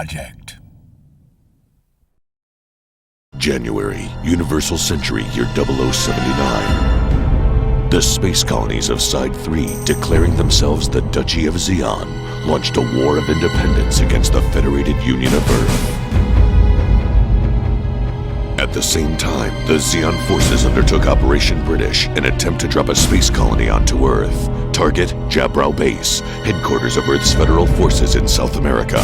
project. January, Universal Century Year 0079. The space colonies of Side 3, declaring themselves the Duchy of Zeon, launched a war of independence against the Federated Union of Earth. At the same time, the Zeon forces undertook Operation British, an attempt to drop a space colony onto Earth. Target, Jabrao Base, headquarters of Earth's federal forces in South America.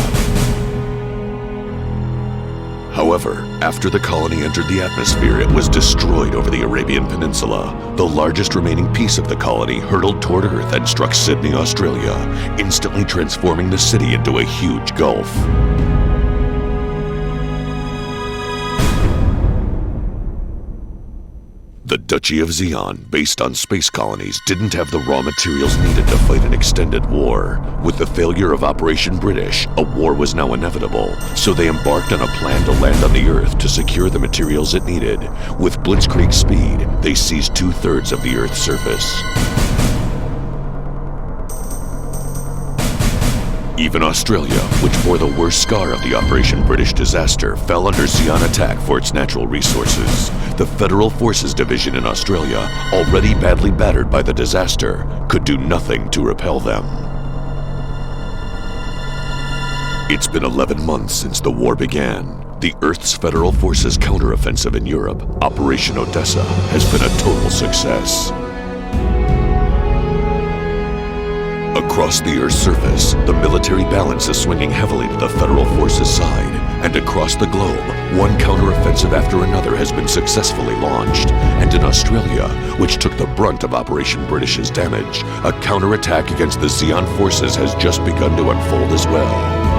However, after the colony entered the atmosphere, it was destroyed over the Arabian Peninsula. The largest remaining piece of the colony hurtled toward Earth and struck Sydney, Australia, instantly transforming the city into a huge gulf. The Duchy of Zeon, based on space colonies, didn't have the raw materials needed to fight an extended war. With the failure of Operation British, a war was now inevitable, so they embarked on a plan to land on the Earth to secure the materials it needed. With blitzkrieg speed, they seized 2/3 of the Earth's surface. Even Australia, which bore the worst scar of the Operation British disaster, fell under Zeon attack for its natural resources. The Federal Forces Division in Australia, already badly battered by the disaster, could do nothing to repel them. It's been 11 months since the war began. The Earth's Federal Forces counteroffensive in Europe, Operation Odessa, has been a total success. Across the Earth's surface, the military balance is swinging heavily to the Federal Forces' side, and across the globe, one counteroffensive after another has been successfully launched. And in Australia, which took the brunt of Operation British's damage, a counterattack against the Zeon forces has just begun to unfold as well.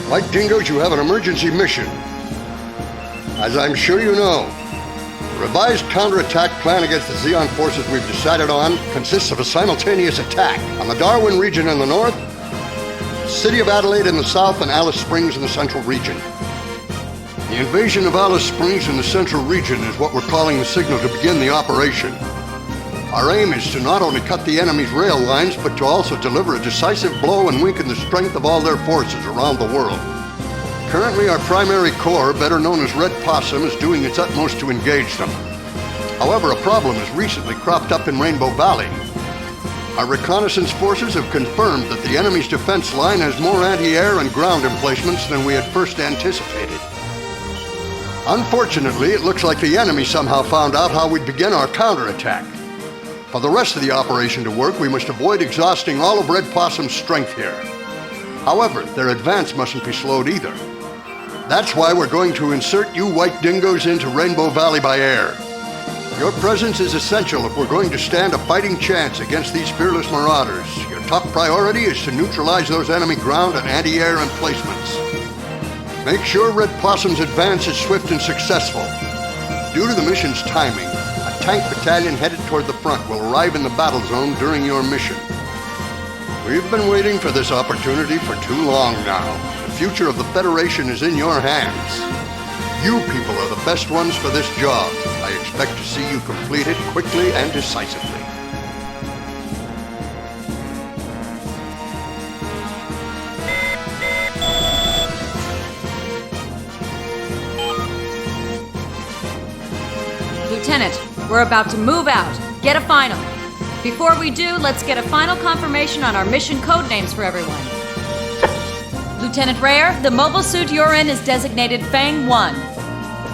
Like Dingoes, you have an emergency mission. As I'm sure you know, the revised counterattack plan against the Zeon forces we've decided on consists of a simultaneous attack on the Darwin region in the north, the city of Adelaide in the south, and Alice Springs in the central region. The invasion of Alice Springs in the central region is what we're calling the signal to begin the operation. Our aim is to not only cut the enemy's rail lines, but to also deliver a decisive blow and weaken the strength of all their forces around the world. Currently, our primary corps, better known as Red Possum, is doing its utmost to engage them. However, a problem has recently cropped up in Rainbow Valley. Our reconnaissance forces have confirmed that the enemy's defense line has more anti-air and ground emplacements than we had first anticipated. Unfortunately, it looks like the enemy somehow found out how we'd begin our counterattack. For the rest of the operation to work, we must avoid exhausting all of Red Possum's strength here. However, their advance mustn't be slowed either. That's why we're going to insert you white dingoes into Rainbow Valley by air. Your presence is essential if we're going to stand a fighting chance against these fearless marauders. Your top priority is to neutralize those enemy ground and anti-air emplacements. Make sure Red Possum's advance is swift and successful. Due to the mission's timing, a tank battalion headed toward the front will arrive in the battle zone during your mission. We've been waiting for this opportunity for too long now. The future of the Federation is in your hands. You people are the best ones for this job. I expect to see you complete it quickly and decisively. Lieutenant, we're about to move out. Get a final. Before we do, let's get a final confirmation on our mission code names for everyone. Lieutenant Rayer, the mobile suit you're in is designated Fang 1.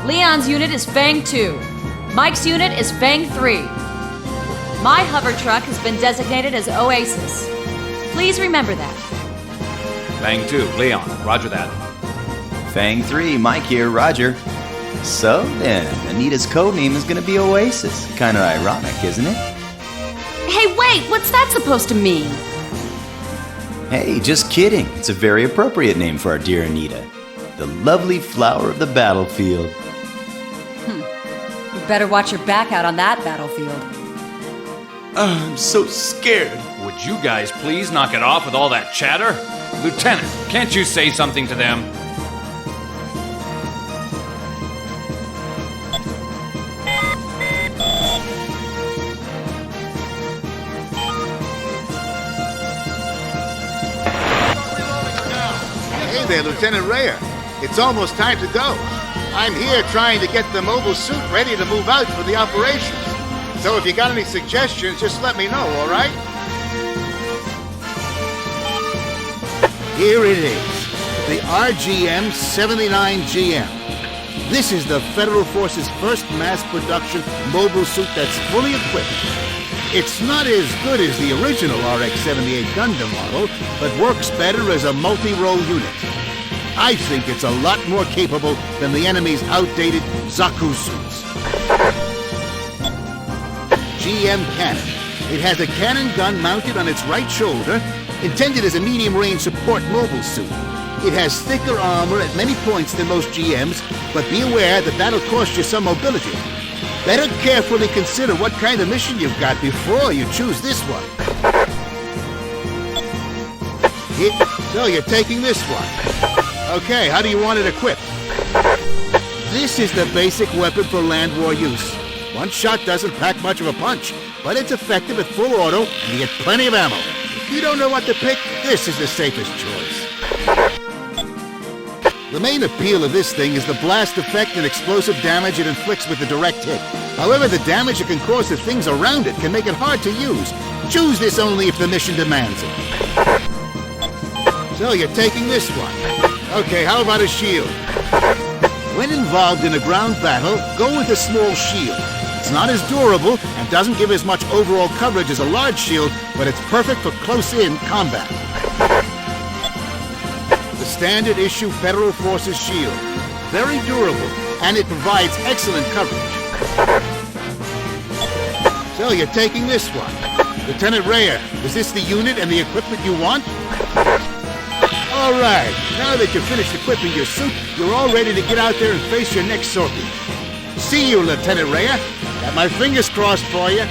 Leon's unit is Fang 2. Mike's unit is Fang 3. My hover truck has been designated as Oasis. Please remember that. Fang 2, Leon. Roger that. Fang 3, Mike here, Roger. So then, Anita's codename is gonna be Oasis. Kinda ironic, isn't it? Hey, wait! What's that supposed to mean? Hey, just kidding. It's a very appropriate name for our dear Anita. The lovely flower of the battlefield. You better watch your back out on that battlefield. I'm so scared. Would you guys please knock it off with all that chatter? Lieutenant, can't you say something to them? Hey there, Lieutenant Raya. It's almost time to go. I'm here trying to get the mobile suit ready to move out for the operation. So if you got any suggestions, just let me know, all right? Here it is, the RGM-79 GM. This is the Federal Force's first mass production mobile suit that's fully equipped. It's not as good as the original RX-78 Gundam model, but works better as a multi-role unit. I think it's a lot more capable than the enemy's outdated Zaku suits. GM cannon. It has a cannon gun mounted on its right shoulder, intended as a medium-range support mobile suit. It has thicker armor at many points than most GMs, but be aware that that'll cost you some mobility. Better carefully consider what kind of mission you've got before you choose this one. So you're taking this one. Okay, how do you want it equipped? This is the basic weapon for land war use. One shot doesn't pack much of a punch, but it's effective at full auto, and you get plenty of ammo. If you don't know what to pick, this is the safest choice. The main appeal of this thing is the blast effect and explosive damage it inflicts with a direct hit. However, the damage it can cause to things around it can make it hard to use. Choose this only if the mission demands it. So you're taking this one. Okay, how about a shield? When involved in a ground battle, go with a small shield. It's not as durable and doesn't give as much overall coverage as a large shield, but it's perfect for close-in combat. The standard issue Federal Forces shield. Very durable, and it provides excellent coverage. So you're taking this one. Lieutenant Raya, is this the unit and the equipment you want? All right, now that you've finished equipping your suit, you're all ready to get out there and face your next sortie. See you, Lieutenant Raya. Got my fingers crossed for you.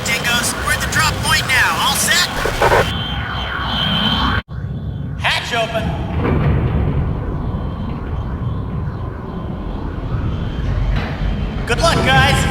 Dingos, we're at the drop point now. All set? Hatch open. Good luck, guys.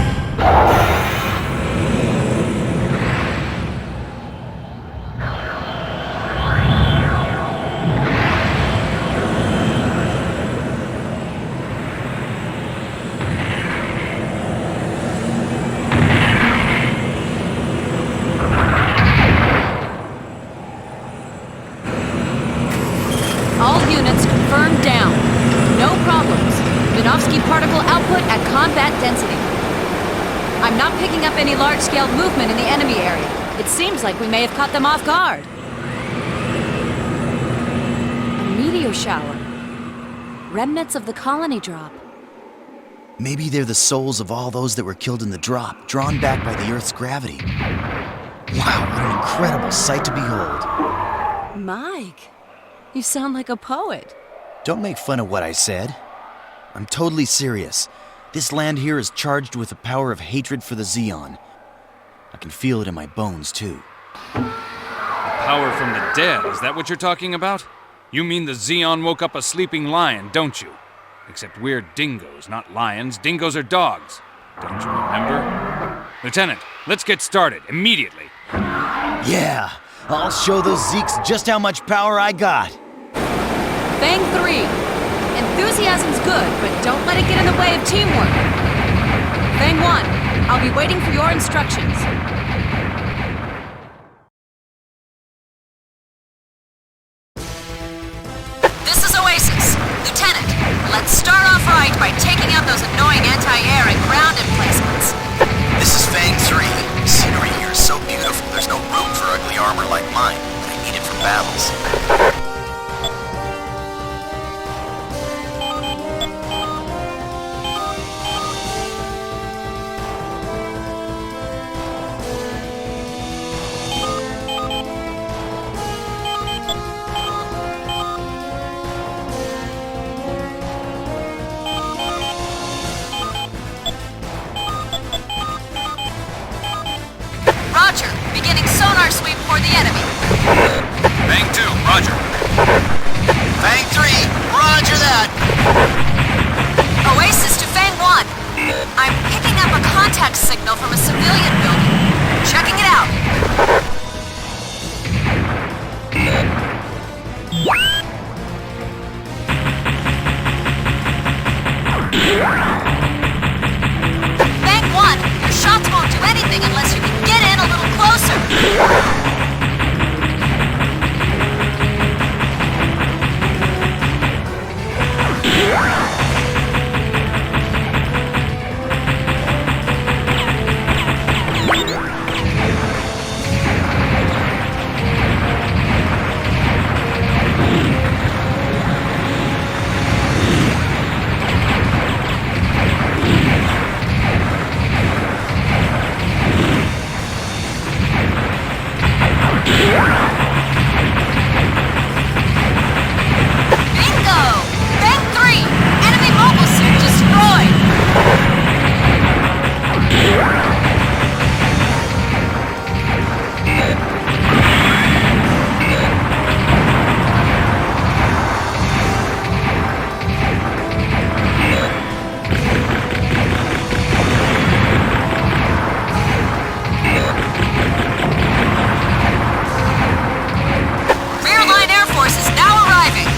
I'm not picking up any large-scale movement in the enemy area. It seems like we may have caught them off guard. A meteor shower. Remnants of the colony drop. Maybe they're the souls of all those that were killed in the drop, drawn back by the Earth's gravity. Wow, what an incredible sight to behold. Mike, you sound like a poet. Don't make fun of what I said. I'm totally serious. This land here is charged with the power of hatred for the Zeon. I can feel it in my bones, too. Power from the dead, is that what you're talking about? You mean the Zeon woke up a sleeping lion, don't you? Except we're dingoes, not lions. Dingoes are dogs. Don't you remember? Lieutenant, let's get started, immediately. Yeah, I'll show those Zeeks just how much power I got. Fang 3. Enthusiasm's good, but don't let it get in the way of Good teamwork. Thing 1, I'll be waiting for your instructions. This is Oasis. Lieutenant, let's start off right by taking out those annoying anti-air and ground emplacements. This is Fang 3. The scenery here is so beautiful, there's no room for ugly armor like mine, but I need it for battles. Roger, beginning sonar sweep for the enemy. Bang 2, roger. Fang 3, roger that! Oasis to Fang 1. I'm picking up a contact signal from a civilian building. Checking it out. Fang 1, your shots won't do anything unless you can get in a little closer. Bingo! Fang 3, enemy mobile suit destroyed. Rear line Air Force is now arriving.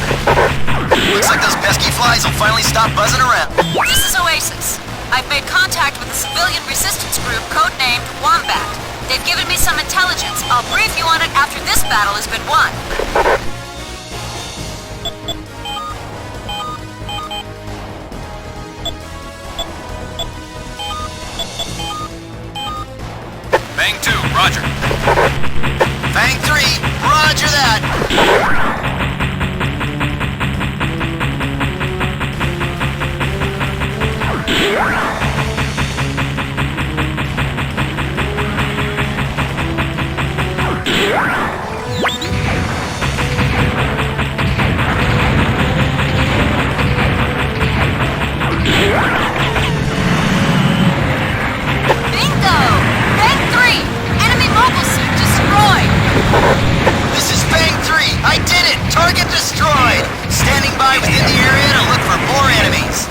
Looks like those pesky flies will finally stop buzzing around. This is Oasis. I've made contact with a civilian resistance group codenamed Wombat. They've given me some intelligence. I'll brief you on it after this battle has been won. Bang 2, roger. Fang 3, roger that! Bingo! Fang 3, enemy mobile suit destroyed. This is Fang 3, I did it! Target destroyed! Standing by within the area to look for more enemies.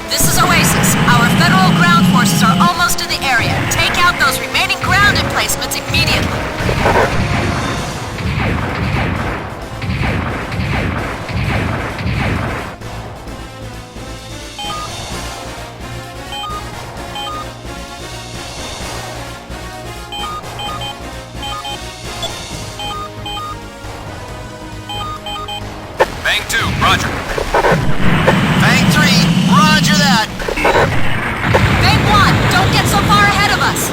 This is Oasis. Our federal ground forces are almost in the area. Take out those remaining ground emplacements immediately. Bang 2, roger. Fang 3, roger that! Fang 1, don't get so far ahead of us.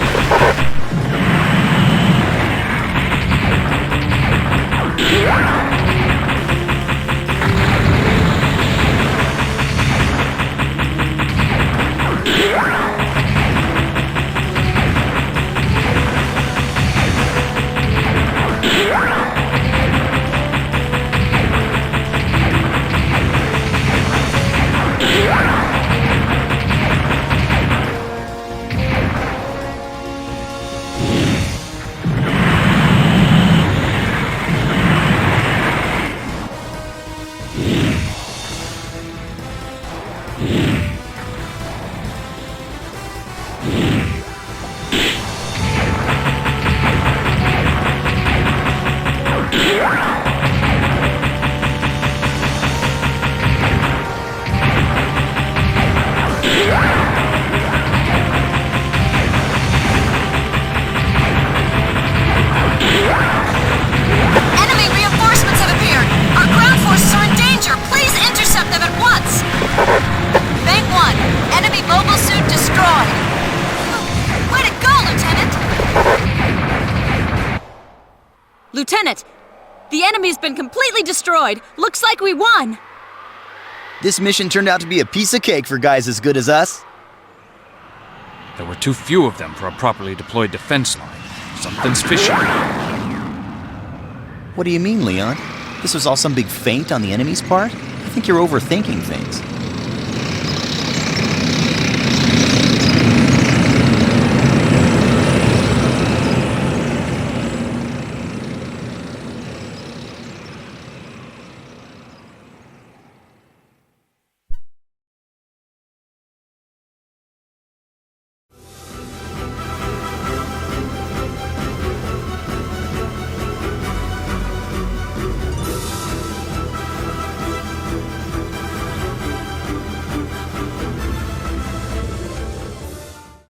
Lieutenant! The enemy's been completely destroyed. Looks like we won. This mission turned out to be a piece of cake for guys as good as us. There were too few of them for a properly deployed defense line. Something's fishy. What do you mean, Leon? This was all some big feint on the enemy's part? I think you're overthinking things.